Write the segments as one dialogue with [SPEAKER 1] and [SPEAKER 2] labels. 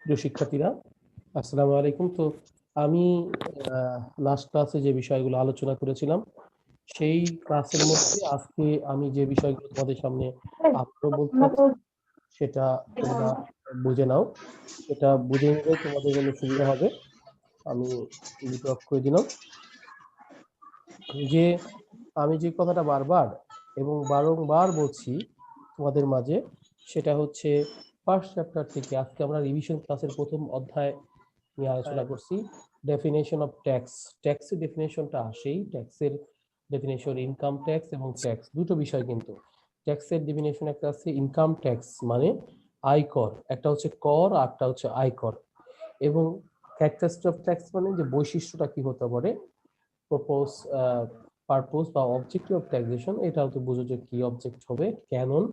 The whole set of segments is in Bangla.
[SPEAKER 1] প্রিয় শিক্ষার্থীরা, আসসালামু আলাইকুম। তো আমি লাস্ট ক্লাসে যে বিষয়গুলো আলোচনা করেছিলাম সেই ক্লাসের মধ্যে আজকে আমি যে বিষয়গুলো তোমাদের সামনে আবারও বলতে চাচ্ছি সেটা তোমরা বুঝে নাও। সেটা বুঝে নিলে তোমাদের জন্য সুবিধা হবে। আমি লিপি অফ করে দিলাম। যে আমি যে কথাটা বারবার এবং বারংবার বলছি তোমাদের মাঝে, সেটা হচ্ছে ফার্স্ট চ্যাপ্টার থেকে আজকে আমরা রিভিশন ক্লাসের প্রথম অধ্যায় নিয়ে আলোচনা করছি, ডেফিনেশন অফ ট্যাক্স। ট্যাক্সের ডেফিনেশনটা আসেই, ট্যাক্সের ডেফিনেশন ইনকাম ট্যাক্স এবং ট্যাক্স দুটো বিষয়। কিন্তু ট্যাক্সের ডেফিনেশন একটা আছে ইনকাম ট্যাক্স মানে আয়কর, একটা হচ্ছে কর আর একটা হচ্ছে আয়কর। এবং ক্যারেক্টারিস্টিক অফ ট্যাক্স মানে যে বৈশিষ্ট্যটা কি হতে পারে, প্রপোজ পারপোজ বা অবজেক্টিভ অফ ট্যাক্সেশন, এটাও তো বুঝো যে কি অবজেক্ট হবে। Canon,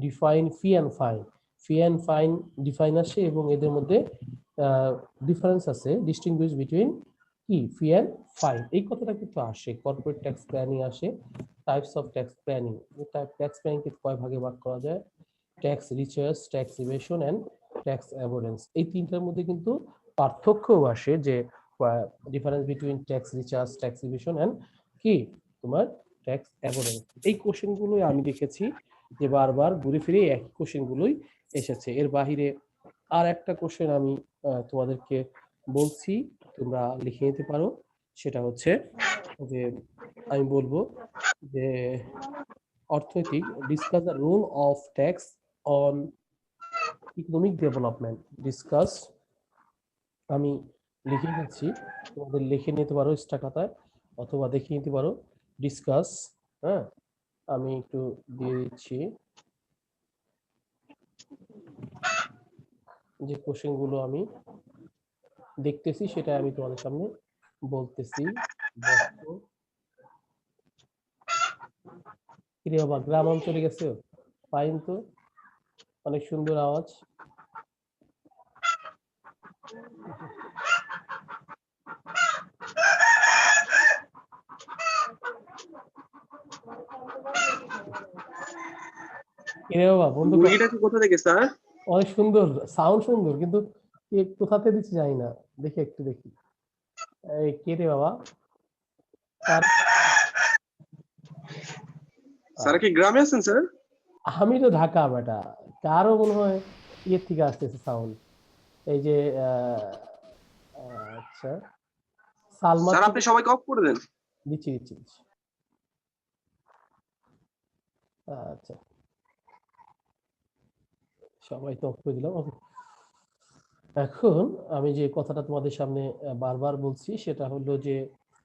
[SPEAKER 1] define, fee and fine. Fee and fine define আসে এবং এদের মধ্যে ডিফারেন্স আছে, ডিস্টিংগুইশ বিটুইন কি ফি অ্যান্ড ফাইন। এই কথাটা কিন্তু আসে, কর্পোরেট ট্যাক্স প্ল্যানিং আসে, types of tax planning. Tax planning কে কয় ভাগে ভাগ করা যায়? Tax recharge, tax evasion and tax avoidance. এই তিনটার মধ্যে কিন্তু পার্থক্যও আসে, যে difference between tax recharge, tax evasion and কি তোমার ট্যাক্স অ্যাভয়েডেন্স। এই কোশ্চেন গুলোই আমি দেখেছি যে বারবার ঘুরে ফিরে একই কোশ্চেন গুলোই এসেছে। এর বাহিরে আর একটা কোশ্চেন আমি তোমাদেরকে বলছি, তোমরা লিখে নিতে পারো। সেটা হচ্ছে যে আমি বলবো যে অর্থনৈতিক, discuss the role of tax on economic development. Discuss, আমি লিখে দিচ্ছি, তোমাদের লিখে নিতে পারো এক্সট্রা খাতায় অথবা দেখে নিতে পারো। ডিসকাস, হ্যাঁ আমি একটু দিয়ে দিচ্ছি যে কোশ্চেন গুলো আমি দেখতেছি সেটা আমি তোমাদের সামনে বলতেছি। দেখো কিরে বাবা, গ্রাম অঞ্চলে গেছে পাইন তো, অনেক সুন্দর আওয়াজ। কিরে বাবা বন্ধু,
[SPEAKER 2] মুরগিটা কি কোথা থেকে স্যার?
[SPEAKER 1] অনেক সুন্দর সাউন্ড, সুন্দর কিন্তু কে কোথাতে দিচ্ছে জানি না, দেখি একটু দেখি। এই কে রে বাবা?
[SPEAKER 2] স্যার কি গ্রামে আছেন স্যার?
[SPEAKER 1] আমি তো ঢাকা বেটা, কারো মনে হয় ইয়ের থেকে আসতেছে সাউন্ড। এই যে আচ্ছা, সালমা
[SPEAKER 2] স্যার আপনি
[SPEAKER 1] থেকে
[SPEAKER 2] সবাইকে অফ করে দেন।
[SPEAKER 1] দিচ্ছি দিচ্ছি দিচ্ছি। আচ্ছা, সবাই তো অফ করে দিলাম। এখন আমি যে কথাটা তোমাদের সামনে বারবার বলছি সেটা হলো যে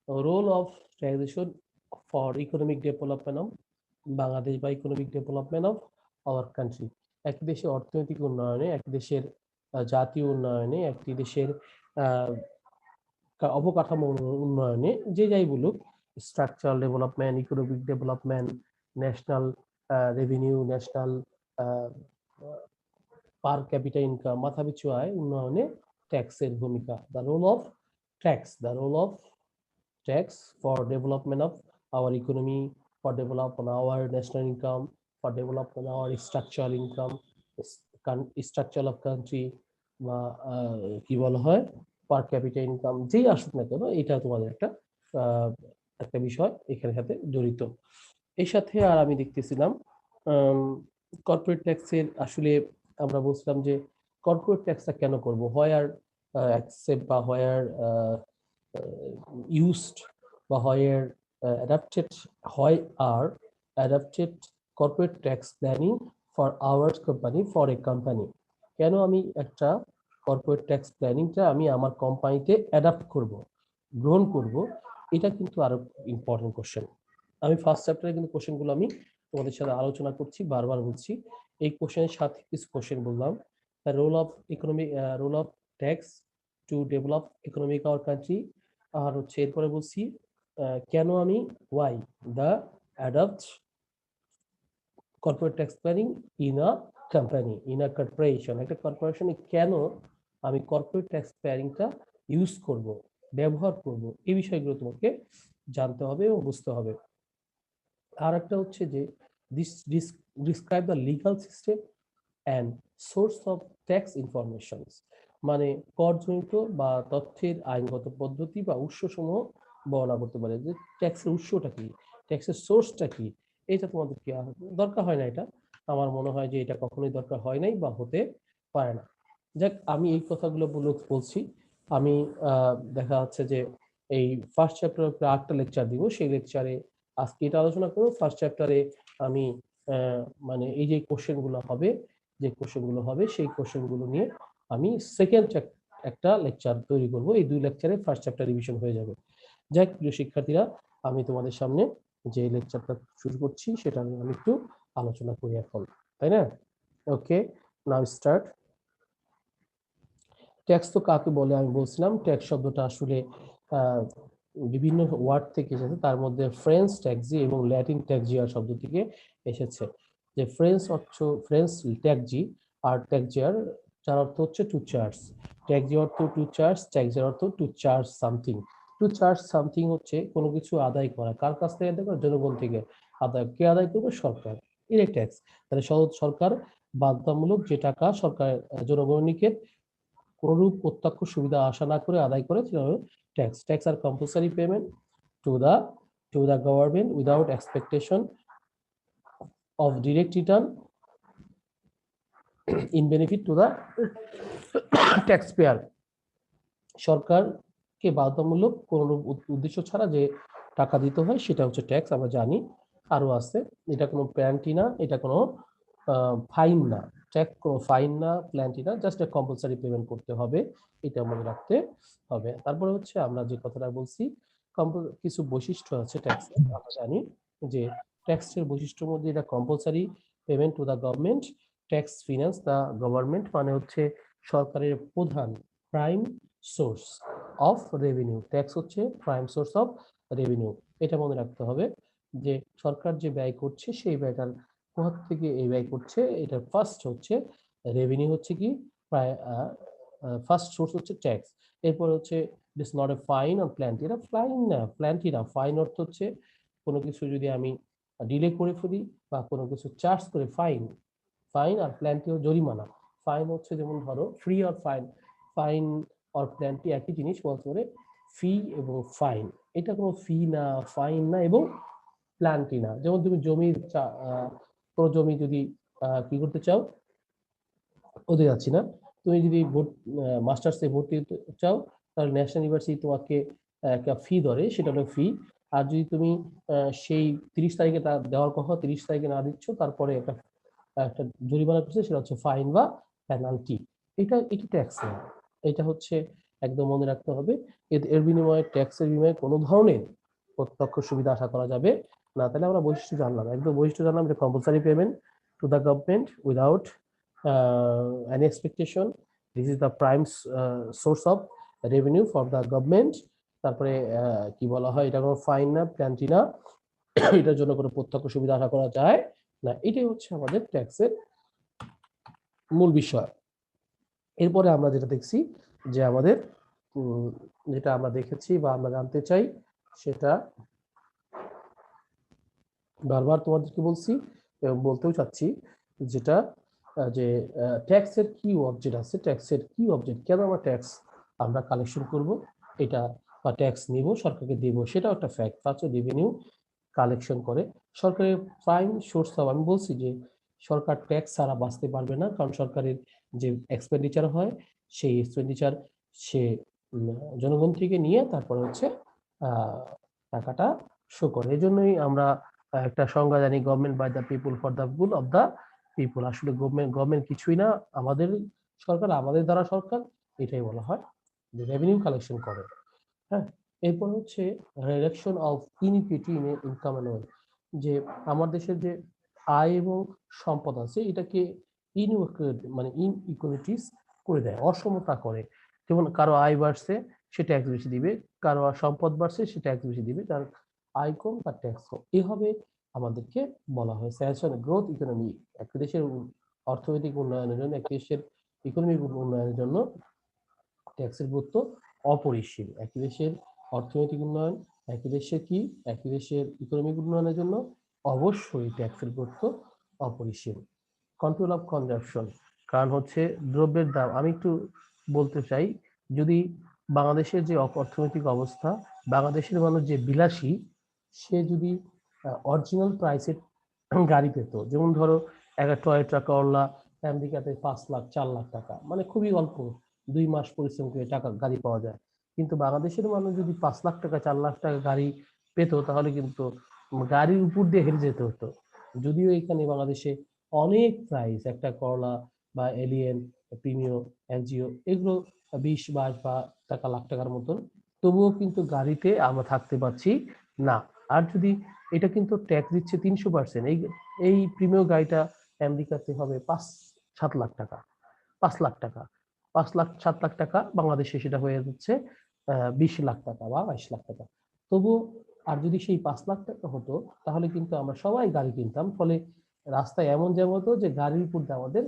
[SPEAKER 1] role of taxation for economic development of Bangladesh বা economic development of our country. একটি দেশের অর্থনৈতিক উন্নয়নে, একটি দেশের জাতীয় উন্নয়নে, একটি দেশের অবকাঠামো উন্নয়নে, যে যাই বলুক, structural development, economic development, national revenue, national per capita income, মাথাপিছু আয় উন্নয়নে ট্যাক্সের ভূমিকা। The role of tax, the role of tax for development of our economy, for development our national income, for development our structural income, structure of country, বা কি বলা হয় পার ক্যাপিটা ইনকাম, যেই আসুক না কেন, এটা তোমাদের একটা একটা বিষয় এখানে সাথে জড়িত। এর সাথে আর আমি দেখতেছিলাম কর্পোরেট ট্যাক্সের আসলে আমরা বলছিলাম যে কর্পোরেট ট্যাক্সটা কেন করব, হোয়ার অ্যাকসেপ্ট বা হোয়ার ইউজড বা হোয়ার অ্যাডাপ্টেড, হয় আর adapted corporate tax planning for our company, for a company. কেন আমি একটা কর্পোরেট ট্যাক্স প্ল্যানিংটা আমি আমার কোম্পানিতে অ্যাডাপ্ট করব, গ্রহণ করব, এটা কিন্তু আরো ইম্পর্টেন্ট কোশ্চেন। আমি ফার্স্ট চ্যাপ্টারে কিন্তু কোশ্চেনগুলো আমি তোমাদের সাথে আলোচনা করছি, বারবার বলছি। এই কোশ্চেনের সাথে কিছু কোশ্চেন বললাম, the role of economic, role of tax to develop economic our country. আর হচ্ছে এরপরে বলছি কেন আমি, why the adapt corporate tax planning in a company, in a corporation, একটা কর্পোরেশনে কেন আমি কর্পোরেট ট্যাক্স প্ল্যানিংটা ইউজ করব, ব্যবহার করব, এই বিষয়গুলো তোমাকে জানতে হবে এবং বুঝতে হবে। আর একটা হচ্ছে যে describe the legal system and source of tax informations, মানে করজনিত বা তথ্যের আইনগত পদ্ধতি বা উৎসসমূহ বর্ণনা করতে পারে, যে ট্যাক্সের উৎসটা কি, ট্যাক্সের সোর্সটা কি। এটা তোমাদের কি দরকার হয় না, এটা আমার মনে হয় যে এটা কখনোই দরকার হয় নাই বা হতে পারে না। যাক, আমি এই কথাগুলো বলছি। আমি দেখা যাচ্ছে যে এই ফার্স্ট চ্যাপ্টারের উপরে 8টা লেকচার দিব, সেই লেকচারে আজকে এটা আলোচনা করব। ফার্স্ট চ্যাপ্টারে আমি মানে এই যে কোশ্চেনগুলো হবে, সেই কোশ্চেনগুলো নিয়ে আমি সেকেন্ড একটা লেকচার তৈরি করব। এই 2 লেকচারে ফার্স্ট চ্যাপ্টার রিভিশন হয়ে যাবে। যাক প্রিয় শিক্ষার্থীরা, আমি তোমাদের সামনে যে লেকচারটা শুরু করছি সেটা নিয়ে আমি একটু আলোচনা করি এখন, তাই না? ওকে, নাও স্টার্ট। ট্যাক্স তো কাকে বলে আমি বলছিলাম, ট্যাক্স শব্দটা আসলে বিভিন্ন ওয়ার্ড থেকে এসেছে, তার মধ্যে ফ্রেঞ্চ ট্যাক্সি এবং ল্যাটিন ট্যাক্সিয়ার শব্দ থেকে এসেছে। যে ফ্রেঞ্চ ট্যাক্সি আর ট্যাক্সিয়ার, যার অর্থ হচ্ছে টু চার্জ। ট্যাক্সি অর্থ টু চার্জ, ট্যাক্সিয়ার অর্থ to charge something. To charge something হচ্ছে কোনো কিছু আদায় করা, কার কাছ থেকে আদায় করা? জনগণ থেকে আদায়। কে আদায় করবে? সরকার। এটাই ট্যাক্স। তাহলে সরকার বাধ্যতামূলক যে টাকা সরকার জনগণের নিকট কোনরূপ প্রত্যক্ষ সুবিধা আশা না করে আদায় করে, সেটা হলো tax. Tax are compulsory payment to the government without expectation of direct return in benefit to the tax payer. সরকারকে বাধ্যতামূলক কোনরূপ উদ্দেশ্য ছাড়া যে টাকা দিতে হয় সেটা হচ্ছে ট্যাক্স, আমরা জানি। আরো আছে, এটা কোনো প্ল্যান্টি না, এটা কোনো ফাইন না। ট্যাক্স কোনো ফাইন না, প্ল্যান্টি না, জাস্ট কম্পালসারি পেমেন্ট করতে হবে, এটা মনে রাখতে হবে। তারপরে হচ্ছে আমরা যে কথাটা বলছি, কিছু বৈশিষ্ট্য আছে ট্যাক্সের, আমরা জানি যে ট্যাক্সের বৈশিষ্ট্যের মধ্যে এটা compulsory payment to the government, tax finance the government, মানে হচ্ছে সরকারের প্রধান prime source of revenue. Tax হচ্ছে প্রাইম সোর্স অফ রেভিনিউ, এটা মনে রাখতে হবে যে সরকার যে ব্যয় করছে সেই ব্যয়টার কোথা থেকে এই ব্যয় করছে, এটা ফার্স্ট হচ্ছে রেভিনিউ, হচ্ছে কি ফার্স্ট সোর্স হচ্ছে ট্যাক্স। এরপর হচ্ছে this not a fine or plenty, এটা প্ল্যান্টি না। ফাইন অর্থ হচ্ছে কোনো কিছু যদি আমি ডিলে করে ফেলি বা কোনো কিছু চার্জ করে, ফাইন। আর প্ল্যান্টি ও জরিমানা। ফাইন হচ্ছে যেমন ধরো ফ্রি আর ফাইন, ফাইন আর প্ল্যান্টি একই জিনিস বলতে পারে, ফি এবং ফাইন। এটা কোনো ফি না, ফাইন না এবং প্ল্যান্টি না। যেমন তুমি কোনো জমি যদি কি করতে চাও, ওদের যাচ্ছি না, তুমি যদি মাস্টার্সে ভর্তি হতে চাও, তাহলে ন্যাশনাল ইউনিভার্সিটি তোমাকে একটা ফি ধরে, সেটা হলো ফি। আর যদি তুমি সেই 30 তারিখে তা দেওয়ার কথা 30 তারিখে না দিচ্ছ, তারপরে একটা একটা জরিমানা করছে, সেটা হচ্ছে ফাইন বা পেনাল্টি। এটা ট্যাক্স না, এটা হচ্ছে একদম মনে রাখতে হবে। এর বিনিময়ে, ট্যাক্সের বিনিময়ে কোনো ধরনের প্রত্যক্ষ সুবিধা আশা করা যাবে না। তাহলে আমরা বৈশিষ্ট্য জানলাম, একদম বৈশিষ্ট্য জানলাম, যে compulsory payment to the government without any expectation. This is the prime source of revenue for the government. তারপরে কি বলা হয়, এটা কোনো ফাইন না, প্ল্যান্টি না, এটার জন্য কোনো প্রত্যক্ষ সুবিধা আশা করা যায় না। এটাই হচ্ছে আমাদের ট্যাক্সের মূল বিষয়। এরপরে আমরা যেটা দেখছি, যে আমাদের যেটা আমরা দেখেছি বা আমরা জানতে চাই, সেটা বারবার তোমাদেরকে বলছি এবং বলতেও চাচ্ছি, যেটা যে ট্যাক্সের কি অবজেক্ট আছে, ট্যাক্সের কি অবজেক্ট, কেন আমরা কালেকশন করব এটা, বা ট্যাক্স নিব, সরকারকে দেব, সেটাও একটা ফ্যাক্ট। ফার্স্ট রেভিনিউ কালেকশন করে সরকারের প্রাইম সোর্স অফ, আমি বলছি যে সরকার ট্যাক্স ছাড়া বাঁচতে পারবে না, কারণ সরকারের যে এক্সপেন্ডিচার হয়, সেই এক্সপেন্ডিচার সে জনগণ থেকে নিয়ে তারপরে হচ্ছে টাকাটা শো করে। এই জন্যই আমরা একটা সংজ্ঞা জানি, government by the people for the good of the people. আসলে গভর্নমেন্ট কিছুই না, আমাদের সরকার, আমাদের দ্বারা সরকার, এটাই বলা হয় যে রেভিনিউ কালেকশন করে। হ্যাঁ, এরপর হচ্ছে reduction of inequity in income and wealth, যে আমার দেশের যে আয় এবং সম্পদ আছে, এটাকে মানে ইনইকুয়ালিটিস করে দেয়, অসমতা করে। যেমন কারো আয় বাড়ছে, সে ট্যাক্স বেশি দিবে, কারো সম্পদ বাড়ছে, সে ট্যাক্স বেশি দিবে, তার আয় কম তার ট্যাক্স কম। এভাবে আমাদেরকে বলা হয় স্যাংশন গ্রোথ ইকোনমি। একটি দেশের অর্থনৈতিক উন্নয়নের জন্য, একটি দেশের ইকোনমিক উন্নয়নের জন্য ট্যাক্সের গুরুত্ব অপরিসীম। একটি দেশের অর্থনৈতিক উন্নয়ন, একটি দেশের ইকোনমিক উন্নয়নের জন্য অবশ্যই ট্যাক্সের গুরুত্ব অপরিসীম। কন্ট্রোল অফ কনজাম্পশন, কারণ হচ্ছে দ্রব্যের দাম, আমি একটু বলতে চাই, যদি বাংলাদেশের যে অর্থনৈতিক অবস্থা, বাংলাদেশের মানুষ যে বিলাসী, সে যদি অরিজিনাল প্রাইসের গাড়ি পেত, যেমন ধরো একটা টয়োটা করলা আমেরিকাতে 5 লাখ 4 লাখ টাকা, মানে খুবই অল্প, 2 মাস পরিশ্রম করে টাকা গাড়ি পাওয়া যায়। কিন্তু বাংলাদেশের মানুষ যদি 5 লাখ টাকা 4 লাখ টাকা গাড়ি পেত, তাহলে কিন্তু গাড়ির উপর দিয়ে হেঁটে যেতে হতো। যদিও এখানে বাংলাদেশে অনেক প্রাইস, একটা করলা বা এলিয়েন, প্রিমিও, এনজিও, এগুলো 20 22 বা টাকা লাখ টাকার মতন, তবুও কিন্তু গাড়িতে আমরা থাকতে পারছি না। আর যদি এটা কিন্তু ট্যাক্স দিচ্ছে 300%, এই প্রিমিয় গাড়িটা আমেরিকাতে হবে 5-7 লাখ টাকা, 5 লাখ টাকা, 5 লাখ 7 লাখ টাকা, বাংলাদেশে সেটা হয়ে যাচ্ছে 20 লাখ টাকা বা 22 লাখ টাকা। তবু আর যদি সেই 5 লাখ টাকা হতো, তাহলে কিন্তু আমরা সবাই গাড়ি কিনতাম, ফলে রাস্তায় এমন জ্যাম হতো যে গাড়ির উপর দিয়ে আমাদের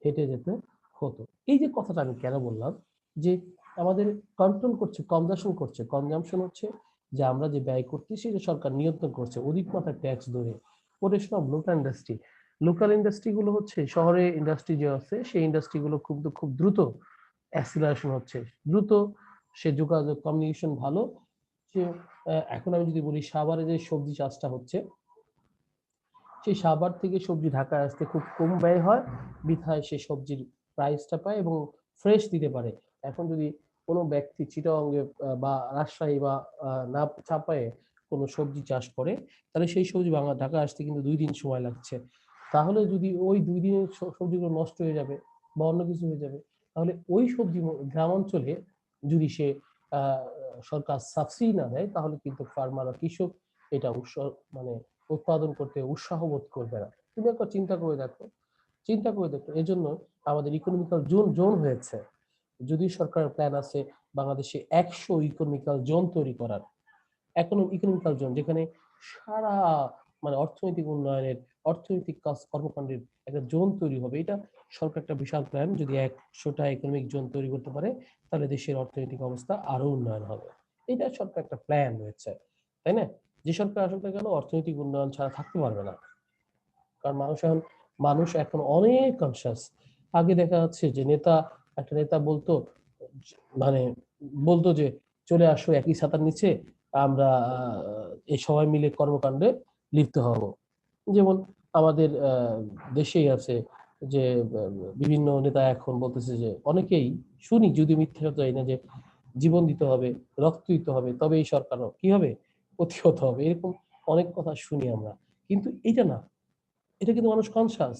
[SPEAKER 1] হেঁটে যেতে হতো। এই যে কথাটা আমি কেন বললাম, যে আমাদের কন্ট্রোল করছে, কনজামশন হচ্ছে, যে আমরা যে ব্যয় করছি সেটা সরকার নিয়ন্ত্রণ করছে অধিক মাত্রায় ট্যাক্স ধরে। Quotation of local industry, local industry গুলো হচ্ছে শহরে ইন্ডাস্ট্রি যে আছে, সেই ইন্ডাস্ট্রি গুলো খুব দ্রুত অ্যাক্সিলারেশন হচ্ছে, দ্রুত সে যোগাযোগ কমিউনিকেশন ভালো। যে এখন আমি যদি বলি সাভারে যে সবজি চাষটা হচ্ছে, সেই সাভার থেকে সবজি ঢাকায় আসতে খুব কম ব্যয় হয়, বিধায় সে সবজির প্রাইসটা পায় এবং ফ্রেশ দিতে পারে। এখন যদি কোনো ব্যক্তি চিটাগাঙ্গে বা রাজশাহী বা না চাপায়ে কোনো সবজি চাষ করে, তাহলে সেই সবজি ঢাকা আসতে কিন্তু 2 দিন সময় লাগছে। তাহলে যদি ওই 2 দিনে সবজিগুলো নষ্ট হয়ে যাবে বা অন্য কিছু হয়ে যাবে, তাহলে ওই সবজি গ্রাম অঞ্চলে যদি সে আহ, সরকার সাবসিডি না দেয়, তাহলে কিন্তু ফার্মার বা কৃষক এটা মানে উৎপাদন করতে উৎসাহ বোধ করবে না। তুমি একবার চিন্তা করে দেখো, এজন্য আমাদের ইকোনমিক্যাল জোন হয়েছে। যদি সরকারের প্ল্যান আছে বাংলাদেশে 100 ইকোনমিক্যাল জোন তৈরি করার, ইকোনমিক্যাল জোন যেখানে সারা মানে অর্থনৈতিক উন্নয়নের, অর্থনৈতিক কর্মকাণ্ডের একটা জোন তৈরি হবে। এটা সরকার একটা বিশাল প্ল্যান, যদি 100টা ইকোনমিক জোন তৈরি করতে পারে, তাহলে দেশের অর্থনৈতিক অবস্থা আরো উন্নয়ন হবে। এটা সরকার একটা প্ল্যান রয়েছে, তাই না? যে সরকার আসুক না কেন, অর্থনৈতিক উন্নয়ন ছাড়া থাকতে পারবে না। কারণ মানুষ এখন অনেক কনসাস। আগে দেখা যাচ্ছে যে একটা নেতা বলতো, মানে বলতো যে চলে আসো একই ছাতার নিচে, আমরা এই সবাই মিলে কর্মকাণ্ডে লিপ্ত হব। যেমন আমাদের দেশেই আছে যে বিভিন্ন নেতা এখন বলতেছে যে, অনেকেই শুনি, যদি মিথ্যা যায় না, যে জীবন দিতে হবে, রক্ত দিতে হবে, তবে এই সরকারও কি হবে, প্রতিহত হবে, এরকম অনেক কথা শুনি আমরা। কিন্তু এটা না, এটা কিন্তু মানুষ কনসাস,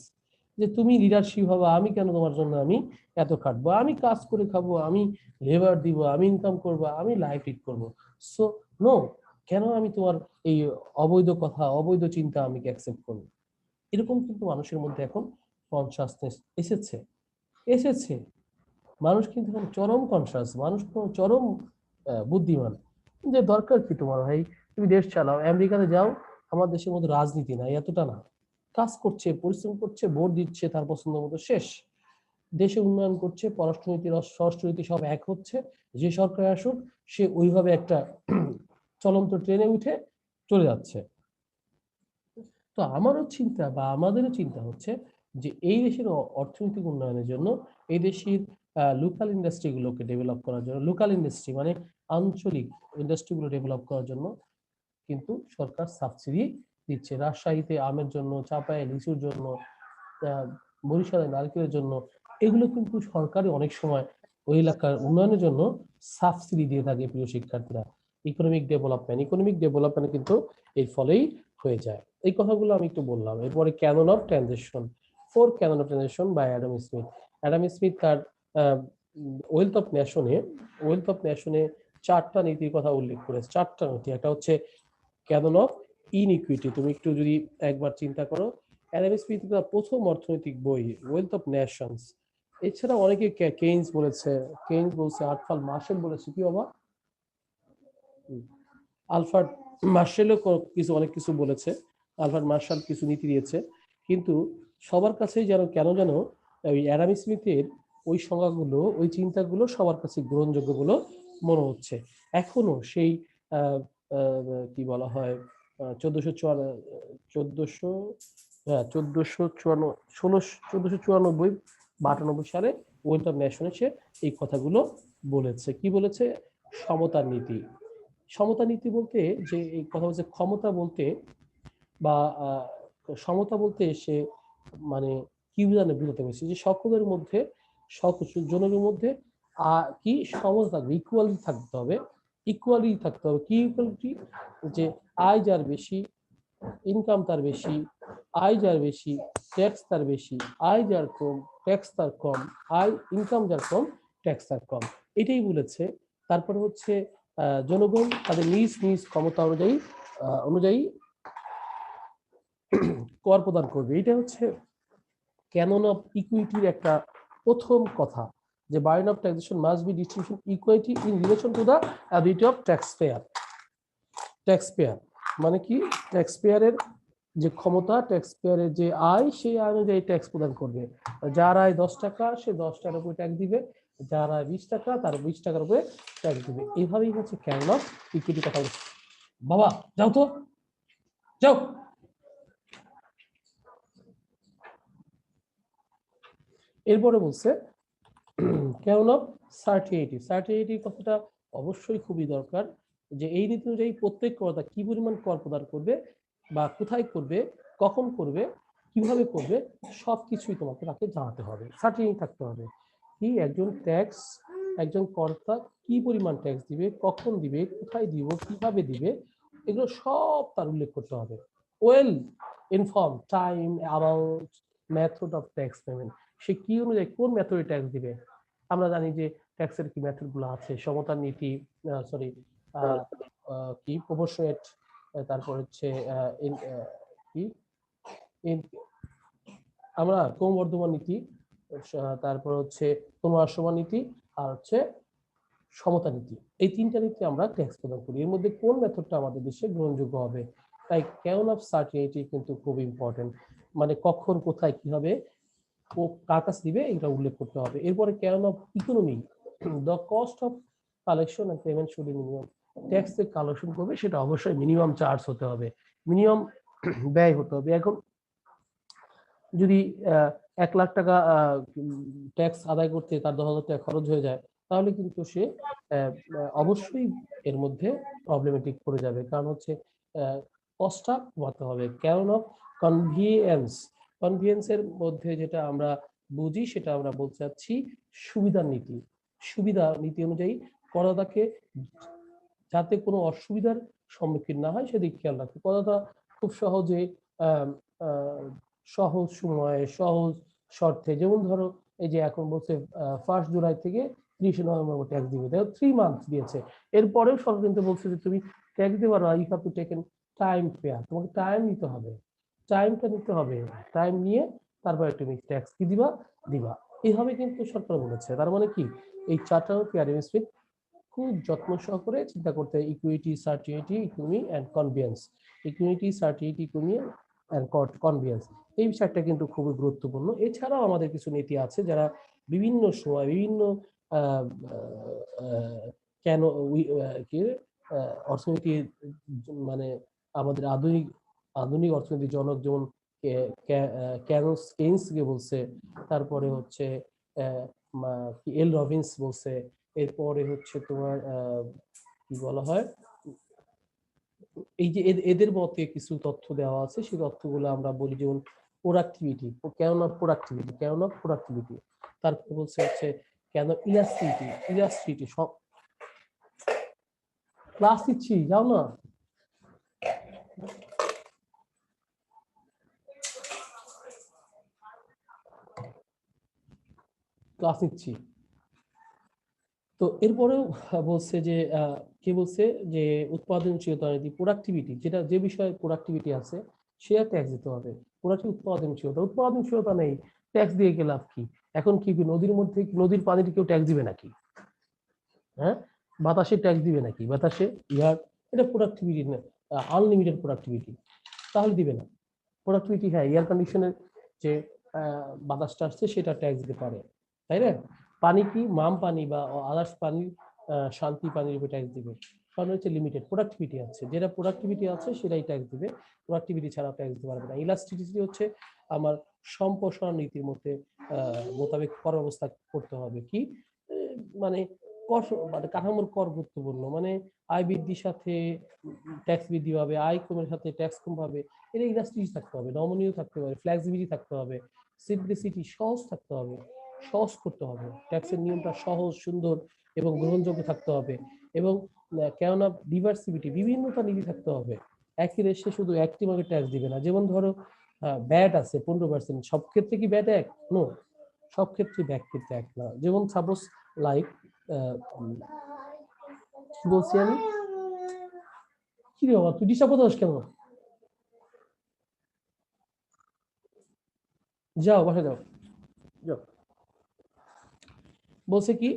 [SPEAKER 1] যে তুমি লিডারশিপ হবা, আমি কেন তোমার জন্য আমি এত খাটবো, আমি কাজ করে খাবো, আমি লেবার দিব, আমি ইনকাম করবো, আমি লাইফ লিড করবো। সো নো, কেন আমি তোমার এই অবৈধ কথা, অবৈধ চিন্তা আমি অ্যাকসেপ্ট করবো? এরকম কিন্তু মানুষের মধ্যে এখন কনসাসনেস এসেছে। মানুষ কিন্তু এখন চরম কনসাস, মানুষ চরম বুদ্ধিমান। যে দরকার কি তোমার ভাই, তুমি দেশ চালাও, আমেরিকাতে যাও, আমার দেশের মধ্যে রাজনীতি নাই, এতটা না, কাজ করছে, পরিশ্রম করছে, ভোট দিচ্ছে তার পছন্দ মতো, শেষ। দেশে উন্নয়ন করছে, পররাষ্ট্রনীতি স্বরাষ্ট্রনীতি সব এক হচ্ছে, যে সরকার আসুক সে ওইভাবে একটা চলন্ত ট্রেনে উঠে চলে যাচ্ছে। তো আমারও চিন্তা বা আমাদেরও চিন্তা হচ্ছে যে এই দেশের অর্থনৈতিক উন্নয়নের জন্য, এই দেশের লোকাল ইন্ডাস্ট্রিগুলোকে ডেভেলপ করার জন্য, লোকাল ইন্ডাস্ট্রি মানে আঞ্চলিক ইন্ডাস্ট্রিগুলো ডেভেলপ করার জন্য কিন্তু সরকার সাবসিডি দিচ্ছে। রাজশাহীতে আমের জন্য, চাপায়ে লিচুর জন্য, বরিশালে নারকেলের জন্য, এগুলো কিন্তু সরকারই অনেক সময় ওই এলাকার উন্নয়নের জন্য সাবসিডি দিয়ে থাকে। প্রিয় শিক্ষার্থীরা, ইকোনমিক ডেভেলপমেন্ট কিন্তু এর ফলেই হয়ে যায়। এই কথাগুলো আমি একটু বললাম। এরপরে canon of transition, canon of transition by Adam Smith তার ওয়েলথ অফ নেশনে 4টা নীতির কথা উল্লেখ করেছে, 4টা নীতি। একটা হচ্ছে ক্যানন অফ ইনইকুইটি, তুমি একটু যদি একবার চিন্তা করো, অ্যাডাম স্মিথ তার প্রথম অর্থনৈতিক বই ওয়েলথ অফ নেশনস। এছাড়া অনেকে কেইনস বলেছে, আলফ্রেড মার্শেল বলেছে, কি বাবা, আলফ্রেড মার্শেলও অনেক কিছু বলেছে, আলফ্রেড মার্শাল কিছু নীতি দিয়েছে। কিন্তু সবার কাছেই কেন যেন ওই অ্যাডাম স্মিথের ওই সংজ্ঞাগুলো, ওই চিন্তাগুলো সবার কাছে গ্রহণযোগ্য বলে মনে হচ্ছে। এখনো সেই আহ, কি বলা হয়, 1494, 92 সালে ওয়েলথ অফ নেশন এসে এই কথাগুলো বলেছে। কি বলেছে? সমতার নীতি। সমতা নীতি বলতে যে এই কথা বলছে, ক্ষমতা বলতে বা সমতা বলতে সে মানে কি বুঝাতে পেরেছি যে সকলের মধ্যে জনের মধ্যে কি সমতা থাকবে, ইকুয়ালিটি থাকতে হবে। ইকুয়ালিটি থাকতে হবে। কি ইকুয়ালিটি? যে আয় যার বেশি, ইনকাম তার বেশি, আয় যার বেশি, ট্যাক্স তার বেশি, আয় যার কম, ট্যাক্স তার কম, আয় ইনকাম যার কম, ট্যাক্স তার কম। এটাই বলেছে। তারপরে হচ্ছে জনগণ তাদের নিজ নিজ ক্ষমতা অনুযায়ী অনুযায়ী কর প্রদান করবে। এটা হচ্ছে ক্যানন অফ ইকুইটির একটা প্রথম কথা, যে burden of taxation must be distribution equity in relation to the ability of tax payer. Tax payer মানে কি? ট্যাক্স পেয়ারের যে ক্ষমতা, ট্যাক্স পেয়ারের যে আয়, সেই আয় অনুযায়ী ট্যাক্স প্রদান করবে। যার আয় 10 টাকা সে 10 টাকার উপরে ট্যাক্স দিবে, যার আয় 20 টাকা তার 20 টাকার উপরে ট্যাক্স দিবে। এইভাবেই হচ্ছে ক্যানন অফ ইকুইটি কথা বলছে। বাবা যাও তো, যাও। এরপরে বলছে ক্যানন অফ সার্টিনিটি। সার্টিনিটির কথাটা অবশ্যই খুবই দরকার, যে এই নীতি অনুযায়ী প্রত্যেক করদাতা কি পরিমাণ কর প্রদান করবে বা কোথায় করবে, কখন করবে, কিভাবে করবে, সবকিছুই তোমাকে তাকে জানাতে হবে। সার্টিনিটি থাকতে হবে। কি একজন কর্তা কি পরিমাণ ট্যাক্স দিবে, কখন দিবে, কোথায় দিব, কিভাবে দিবে, এগুলো সব তার উল্লেখ করতে হবে। Well inform time amount method of tax payment, সে কি অনুযায়ী কোন মেথডে ট্যাক্স দিবে। আমরা জানি যে ট্যাক্সের কি মেথড গুলো আছে, সমতার নীতি, সরি কি প্রপোর্শনেট, তারপর হচ্ছে কি আমরা ক্রমবর্ধমান নীতি, তারপর হচ্ছে ক্রমহ্রাসমান নীতি, আর হচ্ছে সমতা নীতি। এই তিনটা নীতি আমরা ট্যাক্স প্রদান করি। এর মধ্যে কোন মেথডটা আমাদের দেশে গ্রহণযোগ্য হবে? তাই ক্যানন অফ সার্টিনিটি কিন্তু খুব ইম্পর্টেন্ট। মানে কখন, কোথায়, কিভাবে, কার কাছে দিবে, এটা উল্লেখ করতে হবে। এরপরে canon of economy, the cost of collection and payment should be minimum. Tax যে কালেকশন করবে সেটা অবশ্যই মিনিমাম চার্জ হতে হবে, মিনিমাম ব্যয় হতে হবে। এখন যদি 1 লাখ টাকা ট্যাক্স আদায় করতে তার 10,000 টাকা খরচ হয়ে যায়, তাহলে কিন্তু সে অবশ্যই এর মধ্যে প্রবলেমেটিক পড়ে যাবে। কারণ হচ্ছে কস্টটা কমাতে হবে। ক্যানন অফ কনভিনিয়েন্স, কনভিনিয়েন্সের মধ্যে যেটা আমরা বুঝি সেটা আমরা বলতে চাচ্ছি সুবিধার নীতি। সুবিধা নীতি অনুযায়ী করদাতাকে যাতে কোনো অসুবিধার সম্মুখীন না হয় সেদিকে খেয়াল রাখতে। করদাতা খুব সহজে সহজ সময়ে সহজ শর্তে, যেমন ধরো এই যে এখন বলছে 1 জুলাই থেকে 30 নভেম্বর ট্যাক্স দিবে, দেখো 3 মান্থ দিয়েছে। এরপরেও সরকার কিন্তু বলছে যে তুমি ট্যাক্স দিতে পারো, you have to taken time fair, তোমাকে টাইম নিতে হবে, টাইমটা নিতে হবে। টাইম নিয়ে তারপরে তুমি ট্যাক্স কি দিবা, এইভাবে কিন্তু সরকার বলেছে। তার মানে কি, এই চার্টার অফ ফেয়ার ইনভেস্টমেন্ট খুব যত্ন সহকারে চিন্তা করতে হয়। Equity, certainty, economy and convenience. Equity, certainty, economy and convenience, এই বিষয়টা কিন্তু খুবই গুরুত্বপূর্ণ। এছাড়াও আমাদের কিছু নীতি আছে যারা বিভিন্ন সময় বিভিন্ন কেন কি অর্থনীতি, মানে আমাদের আধুনিক অর্থনীতি জনক যেমন কেইনসকে বলছে, তারপরে হচ্ছে এল রবিন্স বলছে, এরপরে হচ্ছে তোমার কি বলা হয়, এই যে এদের মতে কিছু তথ্য দেওয়া আছে, সেই তথ্যগুলো আমরা বলি যেমন প্রোডাক্টিভিটি, কেন প্রোডাক্টিভিটি, তারপর বলছে হচ্ছে কেন ইলাস্ট্রিটি সব ক্লাস দিচ্ছি, যাও না। ক্লাস নিচ্ছি। তো এরপরেও বলছে যে কে বলছে যে উৎপাদনশীলতা নীতি, প্রোডাক্টিভিটি, যেটা যে বিষয়ে প্রোডাক্টিভিটি আছে সে ট্যাক্স দিতে হবে। উৎপাদনশীলতা নেই, ট্যাক্স দিয়ে গেলে লাভ কি? এখন কি নদীর মধ্যে, নদীর পানিতে কেউ ট্যাক্স দিবে নাকি? হ্যাঁ, বাতাসে ট্যাক্স দিবে নাকি? বাতাসে ইয়ার, এটা প্রোডাক্টিভিটি না, আনলিমিটেড প্রোডাক্টিভিটি, তাহলে দিবে না। প্রোডাক্টিভিটি হ্যাঁ, এয়ার কন্ডিশনের যে বাতাসটা আসছে সেটা ট্যাক্স দিতে পারে, তাই না? পানি কি মাম পানি বা আদার্স পানির শান্তি পানির উপর ট্যাক্স দিবে। কারণ হচ্ছে লিমিটেড প্রোডাক্টিভিটি আছে, যেটা প্রোডাক্টিভিটি আছে সেটাই ট্যাক্স দিবে, প্রোডাক্টিভিটি ছাড়া ট্যাক্স দিতে পারবে না। ইলাস্টিসিটি হচ্ছে আমার সম্প্রসারণ নীতির মধ্যে মোতাবেক কর ব্যবস্থা করতে হবে কি মানে কর মানে কাঠামোর কর গুরুত্বপূর্ণ, মানে আয় বৃদ্ধির সাথে ট্যাক্স বৃদ্ধি পাবে, আয় কমের সাথে ট্যাক্স কম পাবে, এটা ইলাস্টিসিটি থাকতে হবে, নমনীয় থাকতে হবে, ফ্লেক্সিবিলিটি থাকতে হবে, সিম্পলিসিটি সহজ থাকতে হবে, সহজ করতে হবে, ট্যাক্সের নিয়মটা সহজ সুন্দর এবং গ্রহণযোগ্য থাকতে হবে, এবং কেননা ডিভার্সিটি বিভিন্নতা নীতি থাকতে হবে। একই দেশে শুধু একটি ভাবে ট্যাক্স দিবে না, যেমন ধরো ব্যাট আছে 15%, সব ক্ষেত্রে কি ব্যাট এক? নো, সব ক্ষেত্রে ব্যাট কিন্তু এক না। যেমন সাপোজ লাইক কি বলছি আমি, কি রে বাবা তুই ডিস্টার্ব করতে কেন? যাও বাসা যাও, যাও। বলছে কি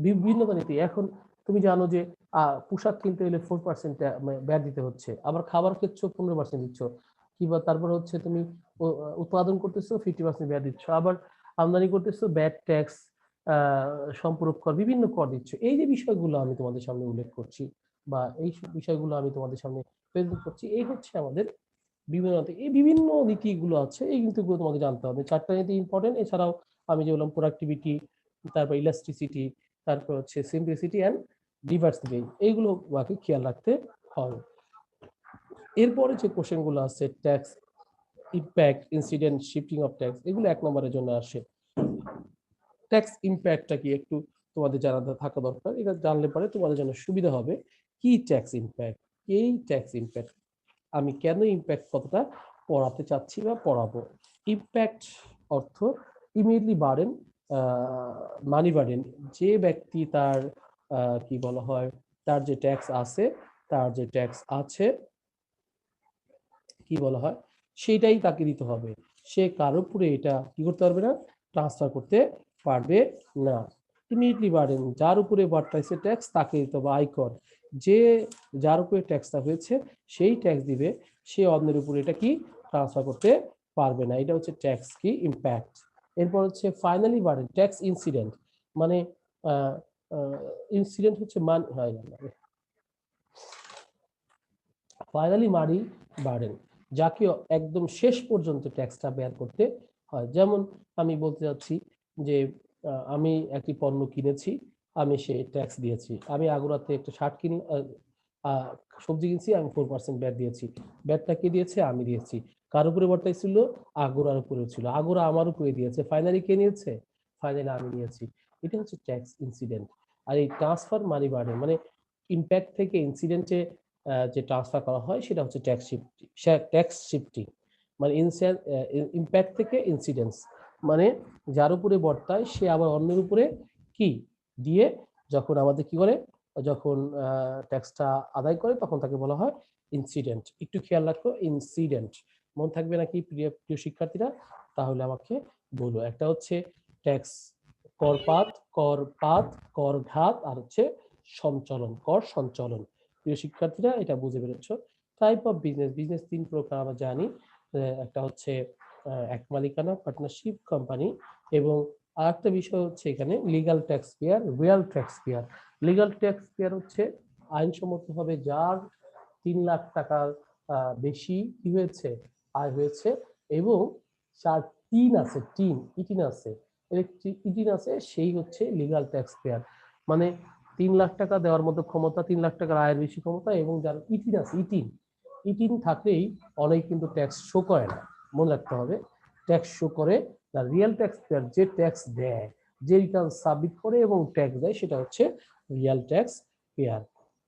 [SPEAKER 1] বিভিন্নতা নীতি। এখন তুমি জানো যে পোশাক কিনতে হলে 4% ব্যাট দিতে হচ্ছে, আবার খাবার ক্ষেত্রে 15% দিচ্ছ, কিংবা তারপর হচ্ছে তুমি উৎপাদন করতেছো 50% ব্যাট দিচ্ছ, আবার আমদানি করতেছো ব্যাট ট্যাক্স, সম্পূরক কর, বিভিন্ন কর দিচ্ছ। এই যে বিষয়গুলো আমি তোমাদের সামনে উল্লেখ করছি বা এই বিষয়গুলো আমি তোমাদের সামনে প্রেজেন্ট করছি, এই হচ্ছে আমাদের বিভিন্ন এই বিভিন্ন নীতিগুলো আছে, এই নীতিগুলো তোমাকে জানতে হবে। চারটা নীতি ইম্পর্টেন্ট, এছাড়াও আমি যে বললাম প্রোডাক্টিভিটি, তারপর ইলাস্টিসিটি, তারপর হচ্ছে সিম্পলিসিটি অ্যান্ড ডিভার্সিটি, এইগুলো বাকি খেয়াল রাখতে হবে। এরপরে যে কোশ্চেনগুলো আছে tax impact, incident, shifting of tax, এগুলো 1 নম্বরের জন্য আসে। ট্যাক্স ইম্প্যাক্টটা কি একটু তোমাদের জানা থাকা দরকার, এটা জানলে পরে তোমাদের জন্য সুবিধা হবে। কি ট্যাক্স ইম্প্যাক্ট, এই ট্যাক্স ইম্প্যাক্ট আমি কেন ইম্প্যাক্ট কথাটা পড়াতে চাচ্ছি বা পড়াবো। ইম্প্যাক্ট অর্থ ইমিডিয়েটলি বার্ডেন, মানি বার্ডেন, যে ব্যক্তি তার কি বলা হয়, তার যে ট্যাক্স আছে, তার যে ট্যাক্স আছে কি বলা হয় সেটাই তাকে দিতে হবে, সে কারো উপরে এটা কি করতে পারবে না, ট্রান্সফার করতে পারবে না। ইমিডিয়েটলি বার্ডেন, যার উপরে বর্তাইছে ট্যাক্স তাকে দিতে হবে আয়কর, যে যার উপরে ট্যাক্সটা হয়েছে সেই ট্যাক্স দিবে, সে অন্যের উপরে এটা কি ট্রান্সফার করতে পারবে না। এটা হচ্ছে ট্যাক্স কি ইম্প্যাক্ট। এরপর হচ্ছে ফাইনালি বার্ডেন, ট্যাক্স ইনসিডেন্ট, মানে ইনসিডেন্ট হচ্ছে ফাইনালি মানি বার্ডেন, যাকে একদম শেষ পর্যন্ত ট্যাক্সটা বের করতে হয়। যেমন আমি বলতে চাচ্ছি যে আমি একটি পণ্য কিনেছি, আমি সে ট্যাক্স দিয়েছি, আমি আগুরাতে একটা শার্ট কিনি, সবজি কিনছি, আমি 4% ব্যাট দিয়েছি, ব্যাটটা কে দিয়েছে? আমি দিয়েছি। কার উপরে বর্তাইছিল? আগুরার উপরে ছিল, আগুরা আমার উপরে দিয়েছে, ফাইনালি কে নিয়েছে? ফাইনালি আমি নিয়েছি। এটা হচ্ছে ট্যাক্স ইনসিডেন্ট। আর এই ট্রান্সফার মানি বার্ডেন মানে ইম্প্যাক্ট থেকে ইনসিডেন্টে যে ট্রান্সফার করা হয় সেটা হচ্ছে ট্যাক্স শিফটিং, মানে ইম্প্যাক্ট থেকে ইনসিডেন্স, মানে যার উপরে বর্তায় সে আবার অন্যের উপরে কি দিয়ে যখন আমাদের কি করে, যখন ট্যাক্সটা আদায় করে তখন তাকে বলা হয় ইনসিডেন্ট। একটু খেয়াল রাখো, ইনসিডেন্ট মন থাকবে নাকি প্রিয় প্রিয় শিক্ষার্থীরা? তাহলে আমাকে বলো। একটা হচ্ছে ট্যাক্স করপাত, করপাত, করঘাত, আর হচ্ছে সঞ্চালন, কর সঞ্চালন। প্রিয় শিক্ষার্থীরা এটা বুঝে পেরেছ। টাইপ অফ বিজনেস, বিজনেস 3 প্রকার আমরা জানি। একটা হচ্ছে এক মালিকানা পার্টনারশিপ কোম্পানি, এবং আরেকটা বিষয় হচ্ছে এখানে legal tax payer, real tax payer. Legal tax payer হচ্ছে আইনসম্মতভাবে যার 3 লাখ টাকার বেশি কি হয়েছে, আয় হয়েছে, এবং যার টিন আছে, ইটিন আছে, ইটিন আছে, সেই হচ্ছে লিগ্যাল ট্যাক্স পেয়ার। মানে 3 লাখ টাকা দেওয়ার মতো ক্ষমতা, 3 লাখ টাকার আয়ের বেশি ক্ষমতা, এবং যার ইটিন আছে, ইটিন থাকলেই অনেক কিন্তু ট্যাক্স শো করে না, মনে রাখতে হবে। ট্যাক্স শো করে না রিয়েল ট্যাক্স পেয়ার, যে ট্যাক্স দেয়, যে রিটার্ন সাবমিট করে এবং ট্যাক্স দেয়, সেটা হচ্ছে রিয়েল ট্যাক্স পেয়ার।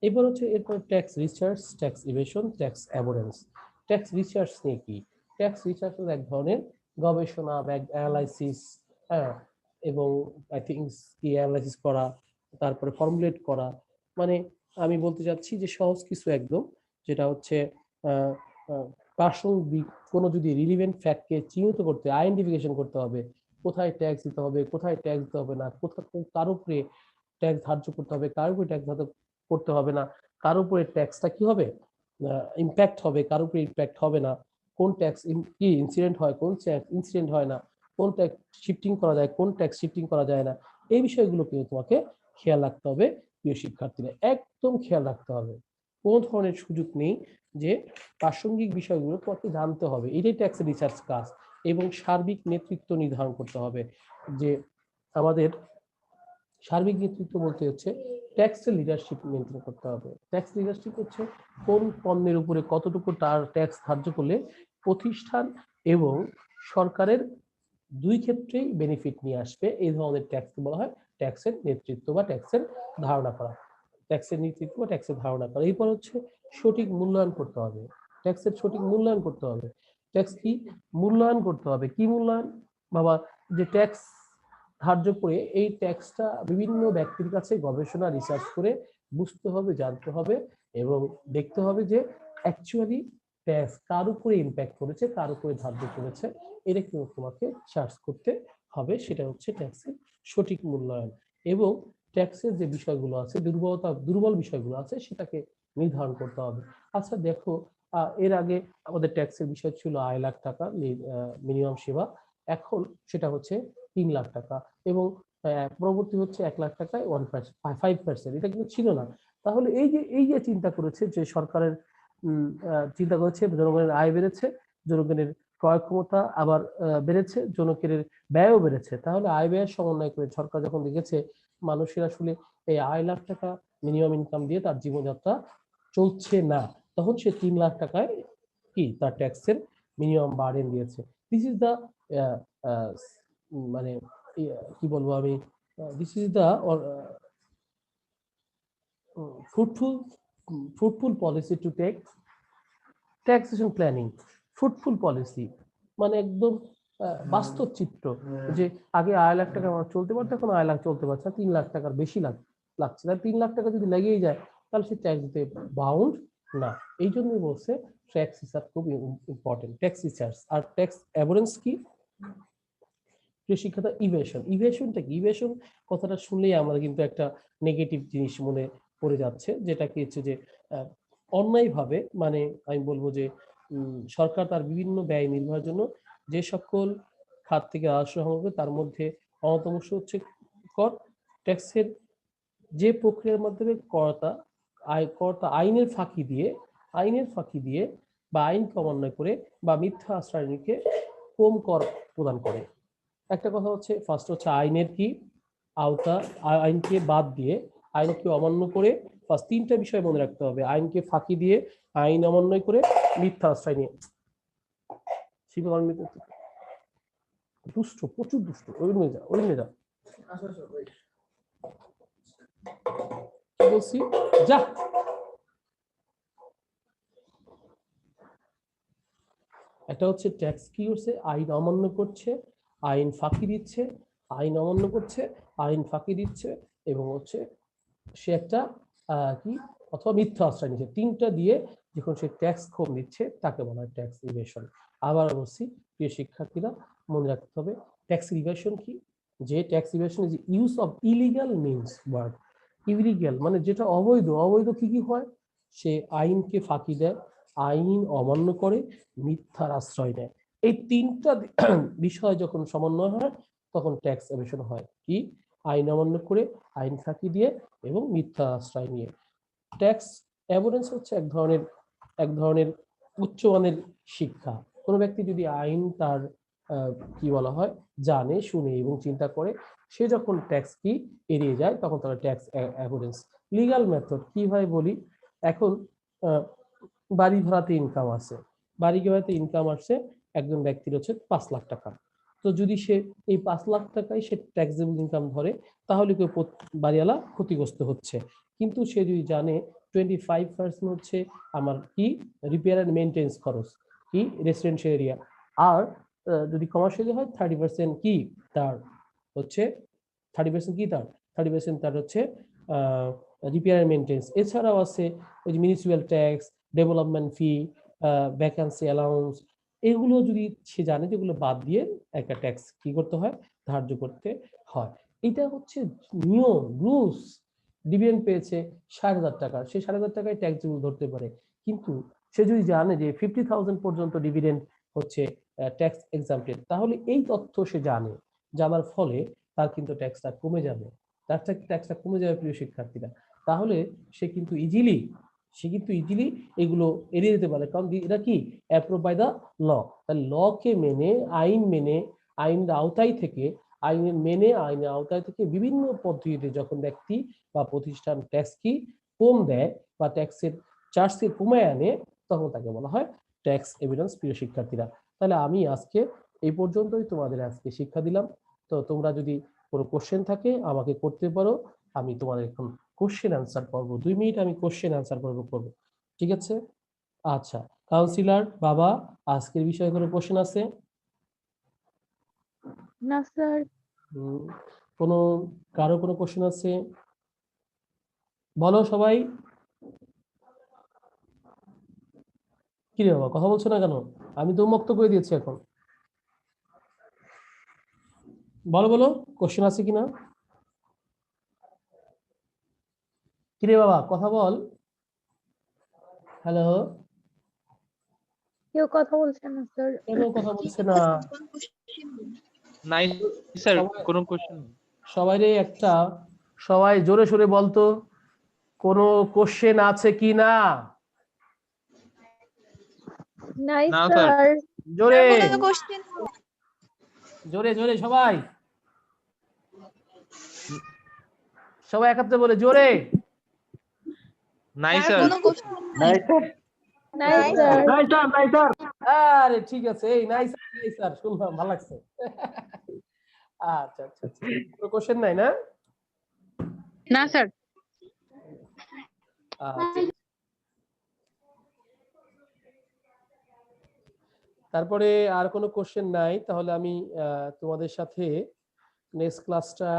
[SPEAKER 1] এবার হচ্ছে এরপর tax research, tax evasion, tax avoidance. Tax research নিয়ে কি? ট্যাক্স রিসার্চ হলো এক ধরনের গবেষণা বা অ্যানালাইসিস, হ্যাঁ, এবং আই থিঙ্ক কি অ্যানালাইসিস করা, তারপরে ফর্মুলেট করা, মানে আমি বলতে চাচ্ছি যে সহজ কিছু একদম, যেটা হচ্ছে প্রাসঙ্গিক কোনো যদি রিলিভেন্ট ফ্যাক্টকে চিহ্নিত করতে, আইডেন্টিফিকেশন করতে হবে, কোথায় ট্যাক্স দিতে হবে, কোথায় ট্যাক্স দিতে হবে না, কোথায় কার উপরে ট্যাক্স ধার্য করতে হবে, কার উপরে ট্যাক্স ধার্য করতে হবে না, কার উপরে ট্যাক্সটা কি হবে ইম্প্যাক্ট হবে, কার উপরে ইম্প্যাক্ট হবে না, কোন ট্যাক্স কি ইনসিডেন্ট হয়, কোন ট্যাক্স ইনসিডেন্ট হয় না, কোন ট্যাক্স শিফটিং করা যায়, কোন ট্যাক্স শিফটিং করা যায় না, এই বিষয়গুলো কিন্তু তোমাকে খেয়াল রাখতে হবে প্রিয় শিক্ষার্থীরা একদম খেয়াল রাখতে হবে, কোনো ধরনের সুযোগ নেই যে প্রাসঙ্গিক বিষয়গুলো তোমাকে জানতে হবে, এটাই ট্যাক্স রিসার্চ কাজ। এবং সার্বিক নেতৃত্ব নির্ধারণ করতে হবে, যে আমাদের সার্বিক নেতৃত্ব বলতে হচ্ছে ট্যাক্সের লিডারশিপ মেনটেন করতে হবে। ট্যাক্স লিডারশিপ হচ্ছে কোন পণ্যের উপরে কতটুকু তার ট্যাক্স ধার্য করলে প্রতিষ্ঠান এবং সরকারের দুই ক্ষেত্রেই বেনিফিট নিয়ে আসবে, এই ধরনের ট্যাক্সকে বলা হয় ট্যাক্সের নেতৃত্ব বা ট্যাক্সের ধারণা করা। ট্যাক্সের নেতৃত্ব বা ট্যাক্সের ধারণা করা। এরপর হচ্ছে সঠিক মূল্যায়ন করতে হবে, ট্যাক্সের সঠিক মূল্যায়ন করতে হবে। ট্যাক্স কি মূল্যায়ন করতে হবে, কি মূল্যায়ন বাবা, যে ট্যাক্স ধার্য করে এই ট্যাক্সটা বিভিন্ন ব্যক্তির কাছে গবেষণা রিসার্চ করে বুঝতে হবে, জানতে হবে এবং দেখতে হবে যে অ্যাকচুয়ালি ট্যাক্স কার উপরে ইম্প্যাক্ট করেছে, কার উপরে ধার্য করেছে, এটা কিন্তু তোমাকে সার্চ করতে হবে। সেটা হচ্ছে ট্যাক্সের সঠিক মূল্যায়ন। এবং ট্যাক্সের যে বিষয়গুলো আছে, দুর্বল বিষয়গুলো আছে সেটাকে নির্ধারণ করতে হবে। আচ্ছা দেখো, এর আগে আমাদের ট্যাক্সের বিষয় ছিল 2.5 লাখ টাকা মিনিমাম সেবা, এখন সেটা হচ্ছে 3 লাখ টাকা এবং পরবর্তী হচ্ছে 1 লাখ টাকায় 5%। এটা কিন্তু ছিল না। তাহলে এই যে চিন্তা করেছে যে সরকারের চিন্তা করেছে, জনগণের আয় বেড়েছে, জনগণের ক্রয় ক্ষমতা আবার বেড়েছে, জনগণের ব্যয়ও বেড়েছে। তাহলে আয় ব্যয়ের সমন্বয় করে সরকার যখন দেখেছে মানুষের আসলে এই 2.5 লাখ টাকা মিনিমাম ইনকাম দিয়ে তার জীবনযাত্রা চলছে না, তখন সে 3 লাখ টাকায় কি তার ট্যাক্সের মিনিমাম বার্ডেন দিয়েছে। দিস ইজ দ্য মানে কি বলবো আমি, this is the fruitful policy to take taxation planning. Fruitful policy মানে একদম বাস্তব চিত্র, যে আগে 2.5 লাখ টাকা আমার চলতে পারতো, এখন 2.5 লাখ চলতে পারছে না, 3 লাখ টাকার বেশি লাগছে। তাই 3 লাখ টাকা যদি লেগেই যায় তাহলে সে ট্যাক্স দিতে বাউন্ড না। এই জন্যই বলছে ট্যাক্স রিসার্চ খুব ইম্পর্টেন্ট। ট্যাক্স রিসার্চ আর ট্যাক্স অ্যাভয়েডেন্স কি প্রিয় শিক্ষার্থী? ইভেশনটা কি? ইভেশন কথাটা শুনলেই আমরা কিন্তু একটা নেগেটিভ জিনিস মনে পড়ে যাচ্ছে, যেটা কি হচ্ছে যে অন্যায়ভাবে, মানে আমি বলবো যে সরকার তার বিভিন্ন ব্যয় নির্বাহের জন্য যে সকল খাত থেকে রাজস্ব সংগ্রহ করে তার মধ্যে অন্যতম হচ্ছে কর। ট্যাক্সের যে প্রক্রিয়ার মাধ্যমে করতা আইনের ফাঁকি দিয়ে বা আইনকে অমান্য করে বা মিথ্যা আশ্রয় নিয়ে কম কর প্রদান করে। একটা কথা হচ্ছে, ফার্স্ট হচ্ছে আইনের কি আওতা, আইনকে বাদ দিয়ে, আইনকে অমান্য করে। ফার্স্ট 3টা বিষয় মনে রাখতে হবে: আইনকে ফাঁকি দিয়ে, আইন অমান্য করে, মিথ্যা আশ্রয় নিয়ে। দুষ্ট, প্রচুর দুষ্ট। ওই যা বলছি, যা। একটা হচ্ছে ট্যাক্স কি করছে, আইন অমান্য করছে, আইন ফাঁকি দিচ্ছে, আইন অমান্য করছে, আইন ফাঁকি দিচ্ছে, এবং হচ্ছে সে একটা কি অথবা মিথ্যা আশ্রয় নিচ্ছে। 3টা দিয়ে যখন সে ট্যাক্স কম দিচ্ছে তাকে বলা হয় ট্যাক্স ইভেশন। আবার বলছি প্রিয় শিক্ষার্থীরা, মনে রাখতে হবে ট্যাক্স ইভেশন কি, যে tax evasion is use of illegal means word. Illegal মানে যেটা অবৈধ। অবৈধ কি কি হয়? সে আইনকে ফাঁকি দেয়, আইন অমান্য করে, মিথ্যার আশ্রয় নেয়। এই 3টা বিষয় যখন সমন্বয় হয় তখন ট্যাক্স ইভেশন হয়। কি? আইন অমান্য করে, আইন ফাঁকি দিয়ে এবং মিথ্যা আশ্রয় নিয়ে। ট্যাক্স অ্যাভয়েডেন্স হচ্ছে এক ধরনের উচ্চমানের শিক্ষা। কোনো ব্যক্তি যদি আইন তার কি বলা হয় জানে, শুনে এবং চিন্তা করে, সে যখন ট্যাক্স কি এড়িয়ে যায় তখন তারা ট্যাক্স অ্যাভয়েডেন্স। লিগ্যাল মেথড কিভাবে বলি, এখন বাড়ি ভাড়াতে ইনকাম আছে, বাড়ি ভাড়াতে ইনকাম আসছে একজন ব্যক্তির হচ্ছে 5 লাখ টাকা। তো যদি সে এই 5 লাখ টাকায় সে ট্যাক্সেবল ইনকাম ধরে, তাহলে কেউ বাড়িওয়ালা ক্ষতিগ্রস্ত হচ্ছে। কিন্তু সে যদি জানে 25% হচ্ছে আমার কি রিপেয়ার এন্ড মেইনটেন্স খরচ, কি রেসিডেন্সিয়াল এরিয়া, আর যদি কমার্শিয়াল হয় 30% কি তার হচ্ছে 30% কি তার 30% তার হচ্ছে রিপেয়ার এন্ড মেইনটেন্স। এছাড়াও আছে ওই যে মিউনিসিপ্যাল ট্যাক্স, ডেভেলপমেন্ট ফি, ভ্যাকান্সি অ্যালাউন্স। এগুলো যদি সে জানে, যেগুলো বাদ দিয়ে একটা ট্যাক্স কি করতে হয়, ধার্য করতে হয়। এটা হচ্ছে নিয়ম, রুলস। ডিভিডেন্ড পেয়েছে 60,000 টাকা, সে 60,000 টাকায় ট্যাক্সেবল ধরতে পারে। কিন্তু সে যদি জানে যে 50,000 পর্যন্ত ডিভিডেন্ড হচ্ছে ট্যাক্স এক্সাম্পটেড, তাহলে এই তথ্য সে জানার ফলে তার কিন্তু ট্যাক্সটা কমে যাবে। ট্যাক্সটা কমে যাবে প্রিয় শিক্ষার্থীরা। তাহলে সে কিন্তু ইজিলি এগুলো এড়িয়ে যেতে পারে, কারণ এটা কি অ্যাপ্রুভ বাই দ্য ল। তাহলে লকে মেনে, আইনের আওতায় থেকে, আইনের আওতায় থেকে বিভিন্ন পদ্ধতিতে যখন ব্যক্তি বা প্রতিষ্ঠান ট্যাক্স কি কম দেয় বা ট্যাক্সের চার্জকে কমে আনে, তখন তাকে বলা হয় ট্যাক্স এভিডেন্স। প্রিয় শিক্ষার্থীরা, তাহলে আমি আজকে এই পর্যন্তই তোমাদের আজকে শিক্ষা দিলাম। তো তোমরা যদি কোনো কোশ্চেন থাকে আমাকে করতে পারো, আমি তোমাদের এখন কোশ্চেন অ্যান্সার করবো। 2 মিনিট আমি কোশ্চেন অ্যান্সার করবো, ঠিক আছে? আচ্ছা, কাউন্সিলর বাবা, আজকের বিষয়ে কোনো কোশ্চেন আছে?
[SPEAKER 3] না স্যার।
[SPEAKER 1] কোনো কারো কোনো কোশ্চেন আছে? বলো সবাই। কি রে বাবা, কথা বলছো না কেন? আমি তো মুক্ত করে দিয়েছি এখন। বলো বলো, কোশ্চেন আছে কিনা? কি রে বাবা, কথা বল। হ্যালো,
[SPEAKER 3] কেউ কথা বলছে না স্যার।
[SPEAKER 1] কেন কথা বলছে না?
[SPEAKER 4] নাই স্যার,
[SPEAKER 1] সবাই-
[SPEAKER 4] কোনো কোশ্চেন
[SPEAKER 1] সবাই জোরে সোরে বলতো, কোনো কোশ্চেন আছে কি না?
[SPEAKER 3] নাই
[SPEAKER 4] না স্যার।
[SPEAKER 3] স্যার।
[SPEAKER 1] জোরে
[SPEAKER 5] কোনো কোশ্চেন
[SPEAKER 1] জোরে জোরে সবাই একাত্রে বলে জোরে।
[SPEAKER 4] নাই স্যার।
[SPEAKER 5] কোনো কোশ্চেন
[SPEAKER 3] নাই স্যার।
[SPEAKER 1] আরে ঠিক আছে, এই নাই স্যার শুনলাম, ভালো লাগছে। আচ্ছা আচ্ছা আচ্ছা, কোনো কোশ্চেন নাই না?
[SPEAKER 5] না স্যার।
[SPEAKER 1] আচ্ছা, তারপরে আর কোনো কোশ্চেন নাই, তাহলে আমি তোমাদের সাথে নেক্সট ক্লাসটা